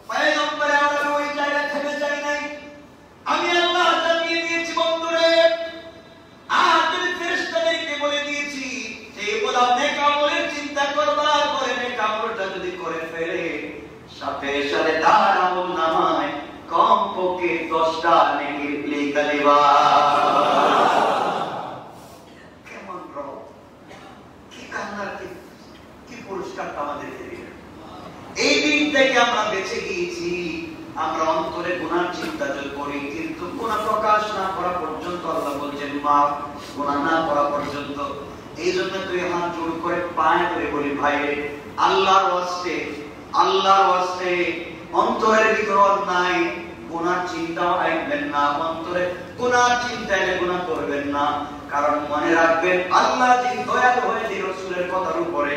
Speaker 1: পয়গম্বর আরবি ওই জায়গা থেকে যায় নাই, আমি আল্লাহ জানিয়ে দিয়েছি বন্ধুরে। আর যদি ফেরেশতাদেরকে বলে দিয়েছি সেই বলা নেক আমলের চিন্তা করবার পরে নেক আমলটা যদি করে ফেলে, সাথে সাথে তার আমলনামায় কমপক্ষে 10টা নেকি লিখে দেবা। কেমন রব, কি কান্নার, কি পুরস্কার আমাদেরকে দিলেন। এই দিন থেকে আমরা বেঁচে গিয়েছি। আমরা অন্তরে গুনার চিন্তা যদি করি, কিন্তু গুনাহ প্রকাশ না করা পর্যন্ত আল্লাহ বলছেন মাফ, গুনাহ না করা পর্যন্ত। এই জন্য তুই হাত জোড় করে পায়ে ধরে বলি ভাই আল্লাহর ওয়াস্তে, আল্লাহর ওয়াস্তে অন্তরের ভিতর অন্যায় গুনার চিন্তা আনবেন না, অন্তরে গুনার চিন্তা এলে গুনাহ করবেন না। কারণ মনে রাখবেন আল্লাহ যে দয়ালু হয়ে দিল রাসূলের কথার উপরে,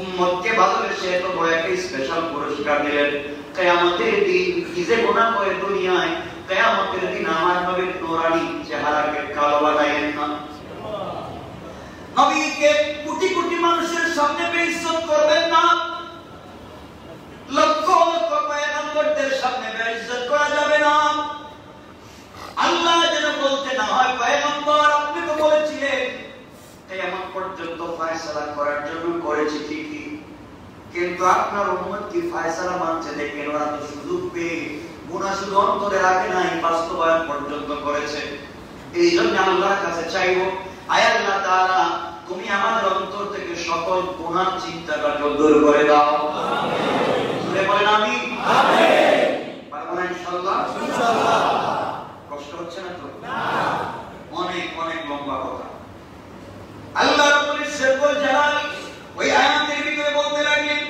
Speaker 1: উম্মতকে ভালোবেসে তো দয়াকে স্পেশাল পুরস্কার দিলেন। কিয়ামতের দিন কি যে গুনাহ করে দুনিয়ায়, কিয়ামতের দিন আমার নবীর নূরানি চেহারাকে কালো বানাইয়েন না। নবীকে কোটি কোটি মানুষের সামনে বেইজ্জত করবেন না। লক্ষ লক্ষ ফয়সালা করার জন্য করেছি ঠিকই, কিন্তু আপনার উম্মত কি ফয়সালা মানছে? দেখেন ওরা তো সুযোগ পেয়ে গুনাহ শুধু অন্তরে রাখে নাই, বাস্তবায়ন পর্যন্ত করেছে। এই জন্য আল্লাহর কাছে চাইবো, আয় আল্লাহ তাআলা তুমি আমাদের অন্তর থেকে সকল গুনাহ চিন্তাটাকে দূর করে দাও। আমিন। জোরে বলেন আমিন। আমিন। পারবো না ইনশাআল্লাহ? ইনশাআল্লাহ। কষ্ট হচ্ছে না তো? না। অনেক অনেক লম্বা কথা। আল্লাহ রাব্বুল ইজ্জতুল জালাল ওই আয়াতের ভিতরে বলতে লাগলেন,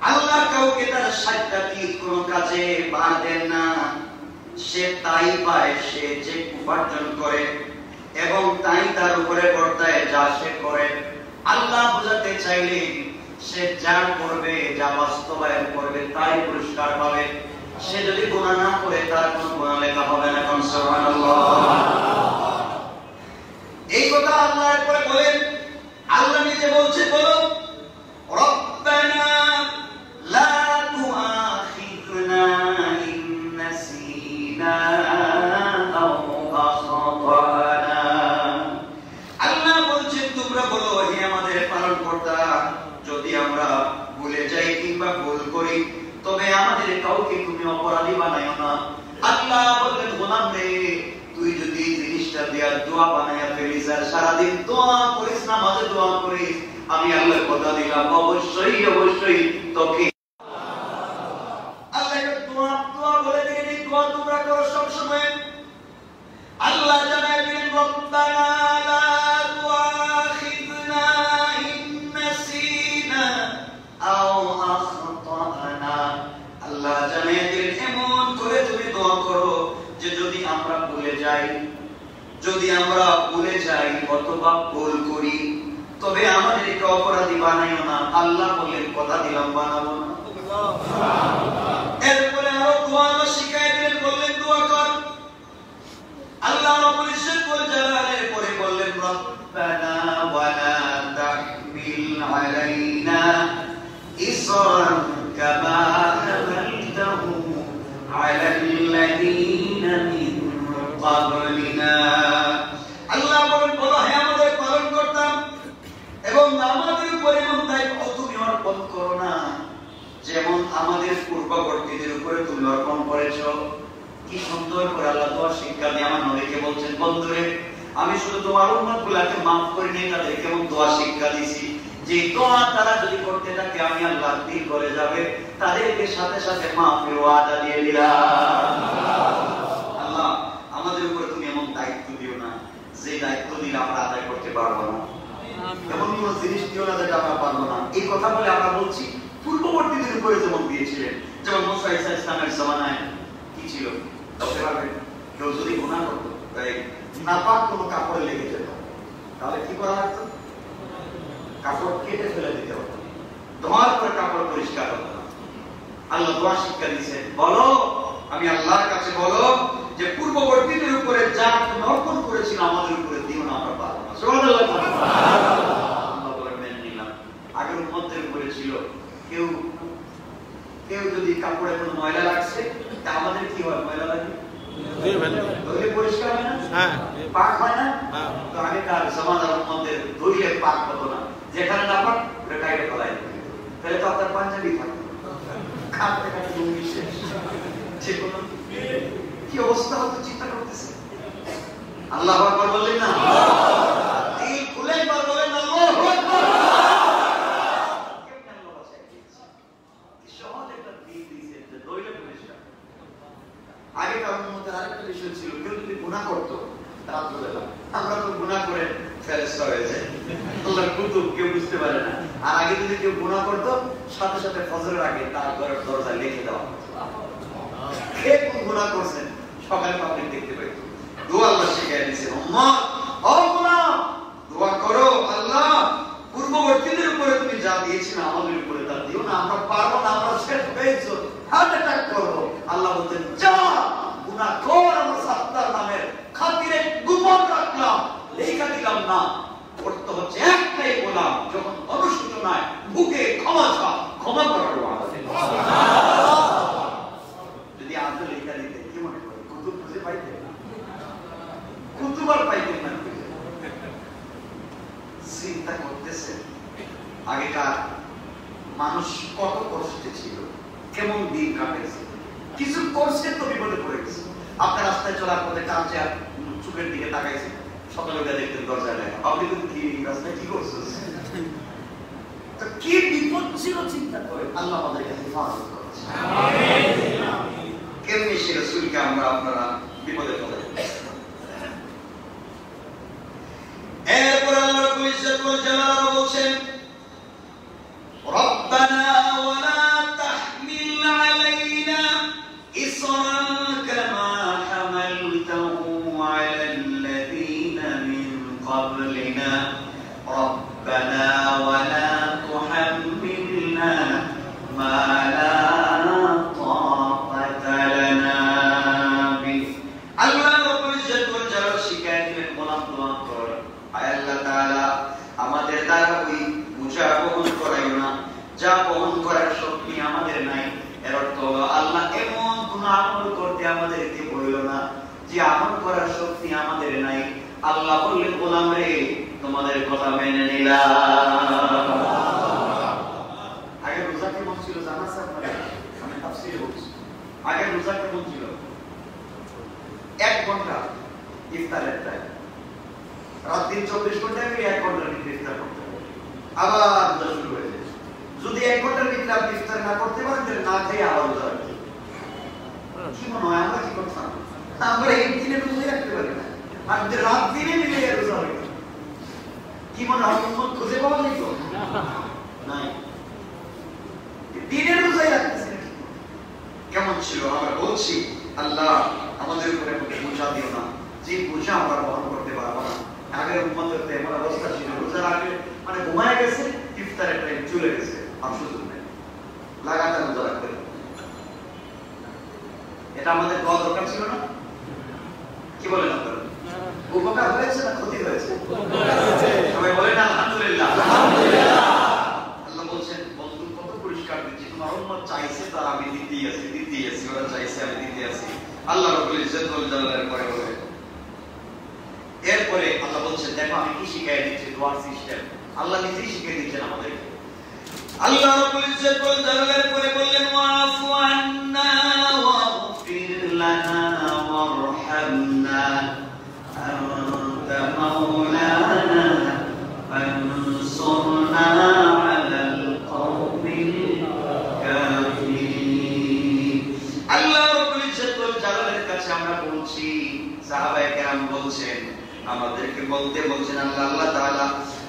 Speaker 1: আল্লাহ কাউকে তার সাধ্যতি কোন কাজে বাদ দেন না, সে তাই পায় সে যে উপার্জন করে এবং তাই তার উপরে বর্তায় যা সে করে। আল্লাহ বোঝাতে চাইলেন সে যা করবে, যা বাস্তবায়ন করবে তাই পুরস্কার পাবে। সে যদি গুনাহ না করে তার কোনো গুনাহ লেখা হবে না। কোন সুবহানাল্লাহ। এই কথা আল্লাহ এরপরে বলেন, আল্লাহ নিজে বলছে, বলো রব্বানা লা তুআখিযনা ইন নাসিনা আও আখতানা। আল্লাহ বলছেন তোমরা বলো, হে আমাদের পালনকর্তা, যদি আমরা ভুলে যাই কিংবা ভুল করি তবে আমাদের কাউকে তুমি অপরাধী বানাইও না। আল্লাহ বললেন, গোলাম রে, তুই যদি জিনিসটা দেয়া দোয়া বানায়া ফেলিস আর সারাদিন দোয়া করিস না, মাঝে দোয়া করিস, আমি আল্লাহর কথা দিলাম অবশ্যই অবশ্যই তোকে আল্লাহ দোয়া দোয়া বলে দিলেন। এই দোয়া তোমরা করো সব সময়। আল্লাহ জানায় দিলেন, রব্বানা লা তুআখিযনা ইন নাসিনা আও আখতানা। আল্লাহ জানায় দিলেন এমন করে তুমি দোয়া করো যে যদি আমরা ভুলে যাই, যদি আমরা ভুলে যাই অথবা ভুল করি তবে আমাদেরকে অপরাধী বানাইও না। আল্লাহ বললেন কথা দিলাম বানাবো না। এরপরে আরো দোয়া শিখাই দিলেন, বললেন দোয়া কর। আল্লাহ রাব্বুল ইজ্জতুল জালালের পরে বললেন, রব্বানা ওয়ালা তাহমিল আলাইনা ইসরান কামা হামালতাহু আলাল্লাযীনা মিন ক্বাবলিনা। আল্লাহ বলেন, বলো হে আমাদের পালন করতাম এবং আমাদের উপরে এমন দায়িত্ব তুমি অর্পণ করো না যেমন আমাদের পূর্ববর্তীদের উপরে তুমি অর্পণ করেছো। কি সুন্দর করে আল্লাহ দোয়া শিক্ষা দিয়ে আমার নবীকে বলছেন, বন্ধুরে আমি শুধু তোমার উম্মতগুলোকে maaf করে নেই, তাদেরকে এমন দোয়া শিক্ষা দিয়েছি যে দোয়া তারা যদি করতে থাকে আমি আল্লাহ দিল করে যাবে, তাদেরকে সাথে সাথে মাফের ওয়াদা দিয়ে দিলাম। আল্লাহ আমাদের উপরে তুমি এমন দায়িত্ব দিও না যে দায়িত্ব দিলে আমরা আদায় করতে পারবো না, এমন কোন জিনিস দিও না যেটা আমরা পারবো না। এই কথা বলে আমরা বলছি পূর্ববর্তীদের উপরে যেমন দিয়েছিলেন, যেমন মুসা ঈসা ইসলামের জামানায় কি ছিল বলতে পারবেন? কেউ যদি গুনাহ করতো তাই নাপাক কোনো কাপড়ে লেগে যেত, তাহলে কি করা হতো? কাপড় কেটে ফেলে দিতে হতো, তোমার পরে কাপড় পরিষ্কার হতো না। আল্লাহ দোয়া শিক্ষা দিয়েছেন, বলো আমি আল্লাহর কাছে বলো যে পূর্ববর্তীদের উপরে যা তুমি অর্পণ করেছিল আমাদের উপরে দিও না, আমরা পারবো না। সুবহানাল্লাহ। আল্লাহ বলেন মেনে নিলাম। আগের উম্মতের উপরে ছিল কেউ কেউ যদি কাপড়ে কোনো ময়লা লাগছে তা আমাদের কি হয়? ময়লা লাগে ধুলে পরিষ্কার হয় না, পাক হয় না। তো আগেকার সমাজের উম্মতের ধুলে পাক হতো না, যেখানে না পাক কাইটে ফেলাই দিত, তাহলে তো আপনার পাঞ্জাবি থাকতো খাটতে খাটতে লুঙ্গি শেষ। কি অবস্থা হতো চিন্তা করতেছে। আল্লাহু আকবার বললেন না? দিল খুলে একবার বলেন আল্লাহু আকবার। কেমন আল্লাহ বাঁচায় দিয়েছে, কি সহজ একটা দিল দিয়েছে যে দইলে পরিষ্কার। আগে কারণ মধ্যে আরেকটা বিষয় ছিল, কেউ যদি গুনাহ করতো রাত্রবেলা, আমরা তো গুনাহ করে ফেরেশতা হয়ে যাই, আল্লাহর কুতুব কেউ বুঝতে পারে না। আর আগে যদি কেউ গুনাহ করতো সাথে সাথে ফজরের আগে তার ঘরের দরজায় লিখে দেওয়া, কে কোন গুনাহ করছেন সকালে পাবলিক দেখতে পাইতো। দোয়া আল্লাহ শিখিয়ে দিয়েছেন, উম্মত ও গোলাম দোয়া করো, আল্লাহ পূর্ববর্তীদের উপরে তুমি যা দিয়েছিলে আমাদের উপরে তা দিও না, আমরা পারবো না, আমরা শেষ হয়েছি, হার্ট অ্যাটাক করবো। আল্লাহ বলতেন, যা গুনাহ কর, আমার সাত্তার নামের খাতিরে গোপন রাখলাম, লেখা দিলাম না। করতে হচ্ছে একটাই গোলাম, যখন অনুশোচনায় বুকে ক্ষমা চা, ক্ষমা করার ওয়াদা দিল। যদি আজও লেখা দিতে কি মনে করে কুতুব খুঁজে পাইতেন না, কুতুব আর পাইতেন না। চিন্তা করতেছে মানুষ কত কষ্টে ছিল, কেমন দিন কাটাইছে, কিছু করছে তো বিপদে পড়ে গেছে। আপনার রাস্তায় চলার পথে কাঁচে চোখের দিকে তাকাইছে, সকালে দেখতেন দরজায় লেখা, আপনি কিন্তু কি রাস্তায় কি করছেন, কি বিপদ ছিল চিন্তা করে আল্লাহ আমাদেরকে হেফাজত করেছে। কেমনি সে রাসূলকে আমরা আপনারা বিপদে ফেলে। এরপর আল্লাহ রাব্বুল ইজ্জত ওয়াল জালাল বলেন, রব্বানা ওয়ালা তাহমিল আলাইনা ইসরান কামা হামালতাহু আলাল্লাযীনা মিন ক্বাবলিনা রব্বানা ওয়ালা তুহাম্মিলনা মা লা তাকাতা লানা বিহি। আল্লাহ রাব্বুল ইজ্জত ওয়াল জালাল শিখায় দিলেন, গোলাম দোয়া কর, আয় আল্লাহ তাআলা আমাদের দ্বারা ওই বোঝা বহন করাইও না যা বহন করার শক্তি আমাদের নাই। এর অর্থ হলো আল্লাহ এমন কোন আমল করতে আমাদেরকে বলিও না যে আমল করার শক্তি আমাদের নাই। আল্লাহ বললেন, গোলাম রে তোমাদের কথা মেনে নিলাম। আগে রোজা কেমন ছিল জানা আছে আপনারা? আমি তাফসীরে বলছি, আগে রোজা কেমন ছিল? 1 ঘন্টা ইফতারের টাইম, রাত দিন 24 ঘন্টা, 1 ঘন্টার ভিতরে ইফতার করতে হবে, আবার রোজা শুরু হয়ে যায়। যদি 1 ঘন্টার ভিতরে আপনি ইফতার না করতে পারেন তাহলে না খেয়ে আবার রোজা রাখতে। কি মনে হয় আমরা কি করতাম? আমরা এই দিনে রোজা রাখতে পারি না, আর রাত দিনে মিলে রোজা রাখতে। কি মনে হয় উম্মত খুঁজে পাওয়া যেত? নাই, দিনের রোজাই রাখতেছে। কেমন ছিল? আমরা বলছি আল্লাহ আমাদের উপরে বোঝা দিও না যে বোঝা আমরা বহন করতে পারবো না। আগের উম্মতের এমন অবস্থা ছিল, রোজার আগে মানে ঘুমায় গেছে, ইফতারের টাইম চলে গেছে, আর সুযোগ নেই, লাগাতার রোজা রাখতে। এটা আমাদের দোয়া দরকার ছিল না? কি বলেন আপনারা? উপকার হয়েছে না ক্ষতি হয়েছে? সবাই বলেন আলহামদুলিল্লাহ। আল্লাহ বলছেন, বন্ধু কত পরিষ্কার দিচ্ছি, তোমার উম্মত চাইছে তার আমি দিতেই আছি, ওরা চাইছে আমি দিতে আছি। আল্লাহ রাব্বুল ইজ্জত ওয়াল জালালের পরে বলে, এরপরে আল্লাহ বলছেন দেখো আমি কি শিখাই দিচ্ছি, দোয়ার সিস্টেম আল্লাহ নিজেই শিখিয়ে দিচ্ছেন আমাদেরকে। আল্লাহ রাব্বুল ইজ্জত ওয়াল জালালের পরে বললেন, ওয়াফু আন্না ওয়াগফির লানা ওয়ারহামনা আনতা মাওলানা ফানসুরনা আলাল কওমিল কাফিরিন। আল্লাহ রাব্বুল ইজ্জত ওয়াল জালালের কাছে আমরা বলছি, সাহাবায়ে কেরাম বলছেন, আমাদেরকে বলতে বলছেন আল্লাহ আল্লাহ তাআলা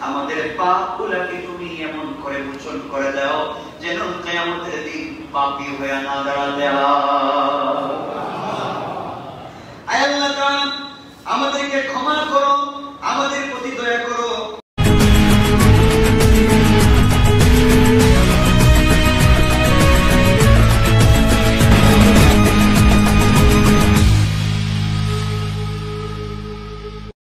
Speaker 1: আমাদের পাপগুলোকে তুমি এমন করে মোচন করে দাও যেন কিয়ামতের দিন পাপী হয়ে না দাঁড়াতে হয়।